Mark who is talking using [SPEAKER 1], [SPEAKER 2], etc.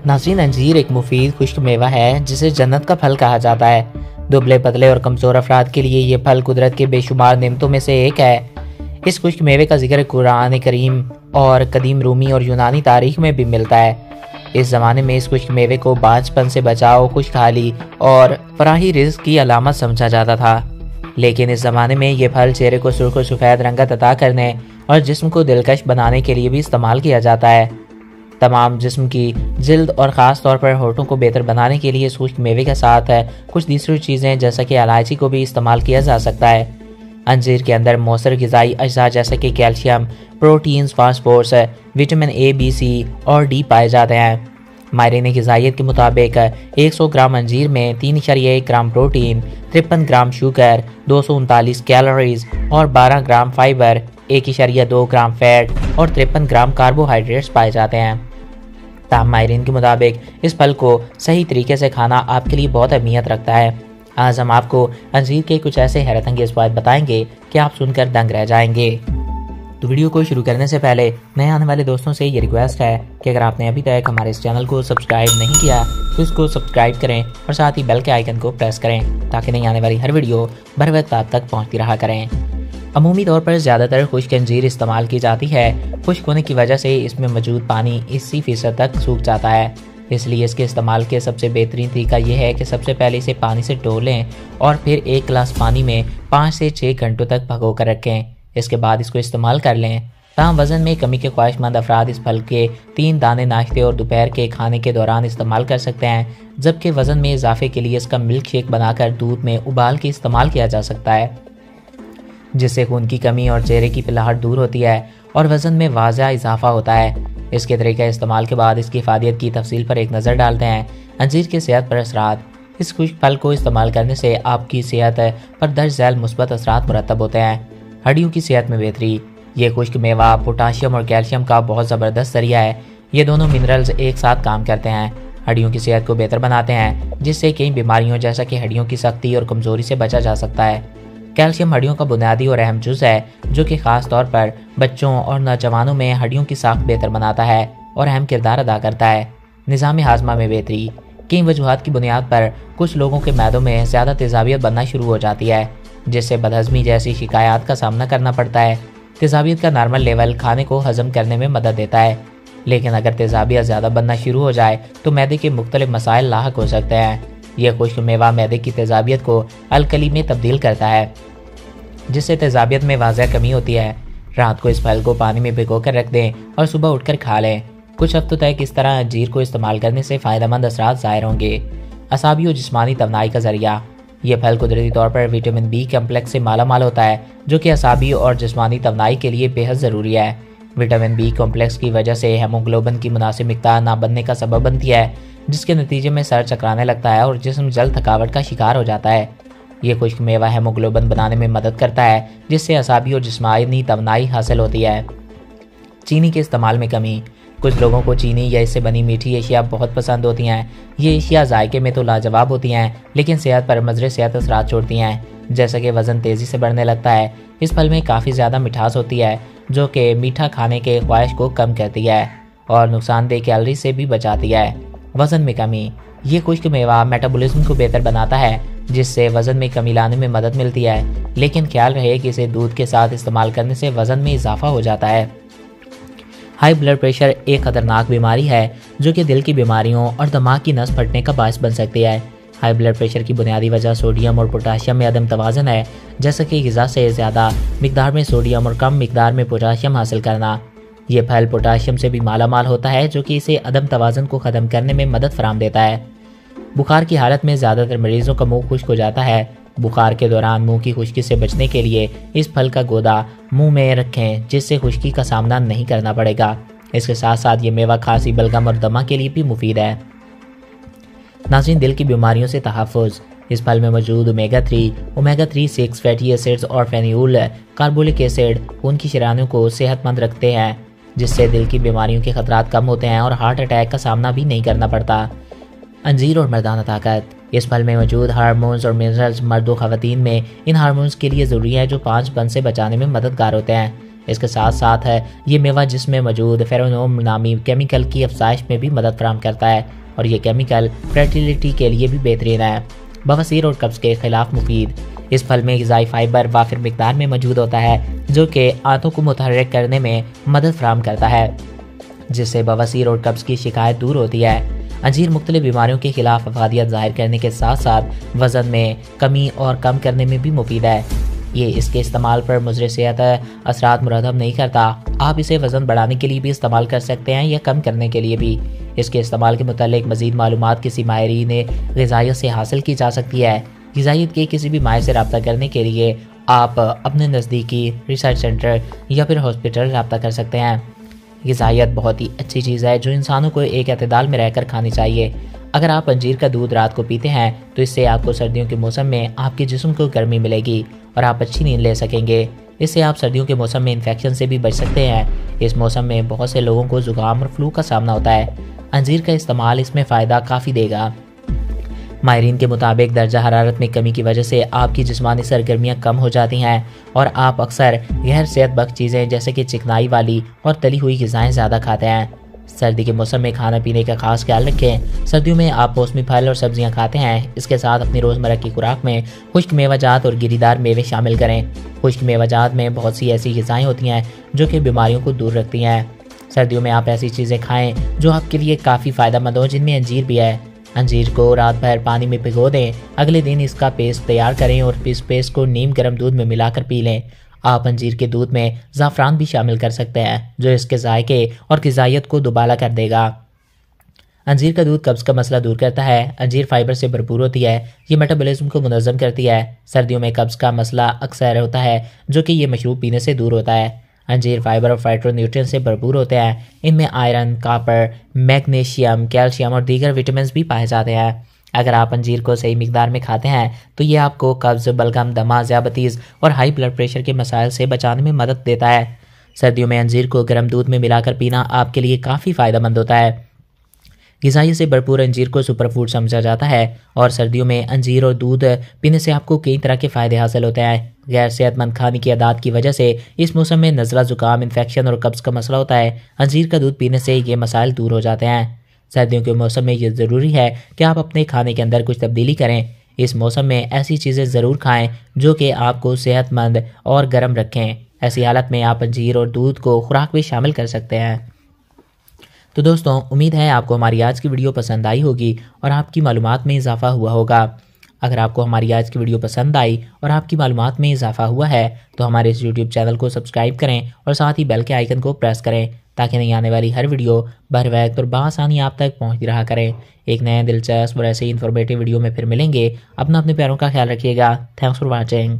[SPEAKER 1] ناظرین، انجیر ایک مفید خشک میوہ ہے جسے جنت کا پھل کہا جاتا ہے۔ دبلے پتلے اور کمزور افراد کے لیے یہ پھل قدرت کے بے شمار نعمتوں میں سے ایک ہے۔ اس خشک میوے کا ذکر قرآن کریم اور قدیم رومی اور یونانی تاریخ میں بھی ملتا ہے۔ اس زمانے میں اس خشک میوے کو بانجھ پن سے بچاؤ، خوشحالی اور فراحی رزق کی علامت سمجھا جاتا تھا۔ لیکن اس زمانے میں یہ پھل چہرے کو سرخ و سفید رنگت عطا کرنے اور جسم کو دلکش بنانے کے لیے بھی استعمال کیا جاتا ہے۔ تمام جسم کی جلد اور خاص طور پر ہونٹوں کو بہتر بنانے کے لیے اس خشک میوے کے ساتھ کچھ دوسری چیزیں جیسا کہ الائچی کو بھی استعمال کیا جا سکتا ہے۔ انجیر کے اندر مؤثر غذائی اجزاء جیسے کہ calcium, proteins, phosphorus, vitamin A, B, C اور ڈی پائے جاتے ہیں۔ ماہرین غذائیت کے مطابق 100 گرام انجیر میں 3.1 gram protein, 53 gram sugar, 239 calories اور 12 گرام فائبر، 1.2 گرام فیٹ اور 53 گرام کاربوہائیڈریٹس پائے جاتے ہیں۔ تاہم ماہرین کے مطابق اس پھل کو صحیح طریقے سے کھانا آپ کے لیے بہت اہمیت رکھتا ہے۔ آج ہم آپ کو انجیر کے کچھ ایسے حیرت انگیز فوائد بتائیں گے کہ آپ سن کر دنگ رہ جائیں گے۔ تو ویڈیو کو شروع کرنے سے پہلے نئے آنے والے دوستوں سے یہ ریکویسٹ ہے کہ اگر آپ نے ابھی تک ہمارے اس چینل کو سبسکرائب نہیں کیا تو اس کو سبسکرائب کریں اور ساتھ ہی بیل کے آئیکن کو پریس کریں تاکہ نئی آنے والی ہر ویڈیو بر وقت آپ تک پہنچتی رہا کریں۔ عمومی طور پر زیادہ تر خشک انجیر استعمال کی جاتی ہے۔ خشک ہونے کی وجہ سے اس میں موجود پانی 80% تک سوکھ جاتا ہے، اس لیے اس کے استعمال کے سب سے بہترین طریقہ یہ ہے کہ سب سے پہلے اسے پانی سے دھو لیں اور پھر 1 گلاس پانی میں 5 سے 6 گھنٹوں تک بھگو کر رکھیں۔ اس کے بعد اس کو استعمال کر لیں۔ تاہم وزن میں کمی کے خواہش مند افراد اس پھل کے 3 دانے ناشتے اور دوپہر کے کھانے کے دوران استعمال کر سکتے ہیں، جبکہ وزن میں اضافے کے لیے اس کا ملک شیک بنا کر دودھ میں ابال کے استعمال کیا جا سکتا ہے، جس سے خون کی کمی اور چہرے کی پلاہٹ دور ہوتی ہے اور وزن میں واضح اضافہ ہوتا ہے۔ اس کے طریقہ استعمال کے بعد اس کی افادیت کی تفصیل پر ایک نظر ڈالتے ہیں۔ انجیر کی صحت پر اثرات۔ اس خشک پھل کو استعمال کرنے سے آپ کی صحت پر درج ذیل مثبت اثرات مرتب ہوتے ہیں۔ ہڈیوں کی صحت میں بہتری۔ یہ خشک میوہ پوٹاشیم اور کیلشیم کا بہت زبردست ذریعہ ہے۔ یہ دونوں منرلز ایک ساتھ کام کرتے ہیں، ہڈیوں کی صحت کو بہتر بناتے ہیں، جس سے کئی بیماریوں جیسا کہ ہڈیوں کی سختی اور کمزوری سے بچا جا سکتا ہے۔ کیلشیم ہڈیوں کا بنیادی اور اہم جز ہے جو کہ خاص طور پر بچوں اور نوجوانوں میں ہڈیوں کی ساخت بہتر بناتا ہے اور اہم کردار ادا کرتا ہے۔ نظام ہاضمہ میں بہتری۔ کئی وجوہات کی بنیاد پر کچھ لوگوں کے معدوں میں زیادہ تیزابیت بننا شروع ہو جاتی ہے، جس سے بدہضمی جیسی شکایات کا سامنا کرنا پڑتا ہے۔ تیزابیت کا نارمل لیول کھانے کو ہضم کرنے میں مدد دیتا ہے، لیکن اگر تیزابیت زیادہ بننا شروع ہو جائے تو معدے کے مختلف مسائل لاحق ہو سکتے ہیں۔ یہ خشک میوہ معدے کی تیزابیت کو الکلی میں تبدیل کرتا ہے، جس سے تیزابیت میں واضح کمی ہوتی ہے۔ رات کو اس پھل کو پانی میں بھگو کر رکھ دیں اور صبح اٹھ کر کھا لیں۔ کچھ ہفتوں تک اس طرح انجیر کو استعمال کرنے سے فائدہ مند اثرات ظاہر ہوں گے۔ اعصابی اور جسمانی توانائی کا ذریعہ۔ یہ پھل قدرتی طور پر وٹامن بی کمپلیکس سے مالا مال ہوتا ہے، جو کہ اعصابی اور جسمانی توانائی کے لیے بے حد ضروری ہے۔ وٹامن بی کمپلیکس کی وجہ سے ہیموگلوبن کی مناسب مقدار نہ بننے کا سبب بنتی ہے، جس کے نتیجے میں سر چکرانے لگتا ہے اور جسم جلد تھکاوٹ کا شکار ہو جاتا ہے۔ یہ خشک میوہ ہیموگلوبن بنانے میں مدد کرتا ہے، جس سے اعصابی اور جسمانی توانائی حاصل ہوتی ہے۔ چینی کے استعمال میں کمی۔ کچھ لوگوں کو چینی یا اس سے بنی میٹھی اشیاء بہت پسند ہوتی ہیں۔ یہ اشیاء ذائقے میں تو لاجواب ہوتی ہیں، لیکن صحت پر مضر صحت اثرات چھوڑتی ہیں، جیسا کہ وزن تیزی سے بڑھنے لگتا ہے۔ اس پھل میں کافی زیادہ مٹھاس ہوتی ہے، جو کہ میٹھا کھانے کے خواہش کو کم کرتی ہے اور نقصان دہ کیلوری سے بھی بچاتی ہے۔ وزن میں کمی۔ یہ خشک میوہ میٹابولزم کو بہتر بناتا ہے، جس سے وزن میں کمی لانے میں مدد ملتی ہے، لیکن خیال رہے کہ اسے دودھ کے ساتھ استعمال کرنے سے وزن میں اضافہ ہو جاتا ہے۔ ہائی بلڈ پریشر ایک خطرناک بیماری ہے جو کہ دل کی بیماریوں اور دماغ کی نس پھٹنے کا باعث بن سکتی ہے۔ ہائی بلڈ پریشر کی بنیادی وجہ سوڈیم اور پوٹاشیم میں عدم توازن ہے، جیسا کہ غذا سے زیادہ مقدار میں سوڈیم اور کم مقدار میں پوٹاشیم حاصل کرنا۔ یہ پھل پوٹاشیم سے بھی مالا مال ہوتا ہے، جو کہ اسے عدم توازن کو ختم کرنے میں مدد فراہم دیتا ہے۔ بخار کی حالت میں زیادہ تر مریضوں کا منہ خشک ہو جاتا ہے۔ بخار کے دوران منہ کی خشکی سے بچنے کے لیے اس پھل کا گودا منہ میں رکھیں، جس سے خشکی کا سامنا نہیں کرنا پڑے گا۔ اس کے ساتھ ساتھ یہ میوہ کھانسی، بلغم اور دمہ کے لیے بھی مفید ہے۔ ناظرین، دل کی بیماریوں سے تحفظ۔ اس پھل میں موجود اومیگا 3، 6 فیٹی ایسڈز اور فینیول کاربولک ایسڈ خون کی شریانوں کو صحت مند رکھتے ہیں، جس سے دل کی بیماریوں کے خطرات کم ہوتے ہیں اور ہارٹ اٹیک کا سامنا بھی نہیں کرنا پڑتا۔ انجیر اور مردانہ طاقت۔ اس پھل میں موجود ہارمونز اور منرلز مرد و خواتین میں ان ہارمونز کے لیے ضروری ہے جو پانچ پن سے بچانے میں مددگار ہوتے ہیں۔ اس کے ساتھ ساتھ یہ میوہ جسم میں موجود فیرونوم نامی کیمیکل کی افزائش میں بھی مدد فراہم کرتا ہے اور یہ کیمیکل فرٹیلیٹی کے لیے بھی بہترین ہے۔ بواسیر اور قبض کے خلاف مفید۔ اس پھل میں غذائی فائبر وافر مقدار میں موجود ہوتا ہے جو کہ آنتوں کو متحرک کرنے میں مدد فراہم کرتا ہے، جس سے بواسیر اور قبض کی شکایت دور ہوتی ہے۔ انجیر مختلف بیماریوں کے خلاف افادیت ظاہر کرنے کے ساتھ ساتھ وزن میں کمی اور کم کرنے میں بھی مفید ہے۔ یہ اس کے استعمال پر مضر صحت اثرات مرتب نہیں کرتا۔ آپ اسے وزن بڑھانے کے لیے بھی استعمال کر سکتے ہیں یا کم کرنے کے لیے بھی۔ اس کے استعمال کے متعلق مزید معلومات کسی ماہرین غذائیت سے حاصل کی جا سکتی ہے۔ غذائیت کے کسی بھی ماہر سے رابطہ کرنے کے لیے آپ اپنے نزدیکی ریسرچ سینٹر یا پھر ہاسپٹل رابطہ کر سکتے ہیں۔ غذائیت بہت ہی اچھی چیز ہے جو انسانوں کو ایک اعتدال میں رہ کر کھانی چاہیے۔ اگر آپ انجیر کا دودھ رات کو پیتے ہیں تو اس سے آپ کو سردیوں کے موسم میں آپ کے جسم کو گرمی ملے گی اور آپ اچھی نیند لے سکیں گے۔ اس سے آپ سردیوں کے موسم میں انفیکشن سے بھی بچ سکتے ہیں۔ اس موسم میں بہت سے لوگوں کو زکام اور فلو کا سامنا ہوتا ہے۔ انجیر کا استعمال اس میں فائدہ کافی دے گا۔ ماہرین کے مطابق درجہ حرارت میں کمی کی وجہ سے آپ کی جسمانی سرگرمیاں کم ہو جاتی ہیں اور آپ اکثر غیر صحت بخش چیزیں جیسے کہ چکنائی والی اور تلی ہوئی غذائیں زیادہ کھاتے ہیں۔ سردی کے موسم میں کھانا پینے کا خاص خیال رکھیں۔ سردیوں میں آپ موسمی پھل اور سبزیاں کھاتے ہیں۔ اس کے ساتھ اپنی روزمرہ کی خوراک میں خشک میوہ جات اور گری دار میوے شامل کریں۔ خشک میوہ جات میں بہت سی ایسی غذائیں ہوتی ہیں جو کہ بیماریوں کو دور رکھتی ہیں۔ سردیوں میں آپ ایسی چیزیں کھائیں جو آپ کے لیے کافی فائدہ مند ہوں، جن میں انجیر بھی ہے۔ انجیر کو رات بھر پانی میں بھگو دیں، اگلے دن اس کا پیسٹ تیار کریں اور اس پیسٹ کو نیم گرم دودھ میں ملا کر پی لیں۔ آپ انجیر کے دودھ میں زعفران بھی شامل کر سکتے ہیں جو اس کے ذائقے اور غذائیت کو دوبالا کر دے گا۔ انجیر کا دودھ قبض کا مسئلہ دور کرتا ہے۔ انجیر فائبر سے بھرپور ہوتی ہے، یہ میٹابولزم کو منظم کرتی ہے۔ سردیوں میں قبض کا مسئلہ اکثر ہوتا ہے جو کہ یہ مشروب پینے سے دور ہوتا ہے۔ انجیر فائبر اور فائٹو نیوٹرین سے بھرپور ہوتے ہیں۔ ان میں آئرن، کاپر، میگنیشیم، کیلشیم اور دیگر وٹامنز بھی پائے جاتے ہیں۔ اگر آپ انجیر کو صحیح مقدار میں کھاتے ہیں تو یہ آپ کو قبض، بلغم، دمہ، ذیابیطس اور ہائی بلڈ پریشر کے مسائل سے بچانے میں مدد دیتا ہے۔ سردیوں میں انجیر کو گرم دودھ میں ملا کر پینا آپ کے لیے کافی فائدہ مند ہوتا ہے۔ غذائی سے بھرپور انجیر کو سپر فوڈ سمجھا جاتا ہے اور سردیوں میں انجیر اور دودھ پینے سے آپ کو کئی طرح کے فائدے حاصل ہوتے ہیں۔ غیر صحت مند کھانے کی عادات کی وجہ سے اس موسم میں نزلہ، زکام، انفیکشن اور قبض کا مسئلہ ہوتا ہے۔ انجیر کا دودھ پینے سے یہ مسائل دور ہو جاتے ہیں۔ سردیوں کے موسم میں یہ ضروری ہے کہ آپ اپنے کھانے کے اندر کچھ تبدیلی کریں۔ اس موسم میں ایسی چیزیں ضرور کھائیں جو کہ آپ کو صحت مند اور گرم رکھیں۔ ایسی حالت میں آپ انجیر اور دودھ کو خوراک میں شامل کر سکتے ہیں۔ تو دوستوں، امید ہے آپ کو ہماری آج کی ویڈیو پسند آئی ہوگی اور آپ کی معلومات میں اضافہ ہوا ہوگا۔ اگر آپ کو ہماری آج کی ویڈیو پسند آئی اور آپ کی معلومات میں اضافہ ہوا ہے تو ہمارے اس یوٹیوب چینل کو سبسکرائب کریں اور ساتھ ہی بیل کے آئیکن کو پریس کریں تاکہ نئی آنے والی ہر ویڈیو بر وقت اور بآسانی آپ تک پہنچتی رہا کریں۔ ایک نئے دلچسپ اور ایسے ہی انفارمیٹیو ویڈیو میں پھر ملیں گے۔ اپنے پیاروں کا خیال رکھیے گا۔ Thanks for watching.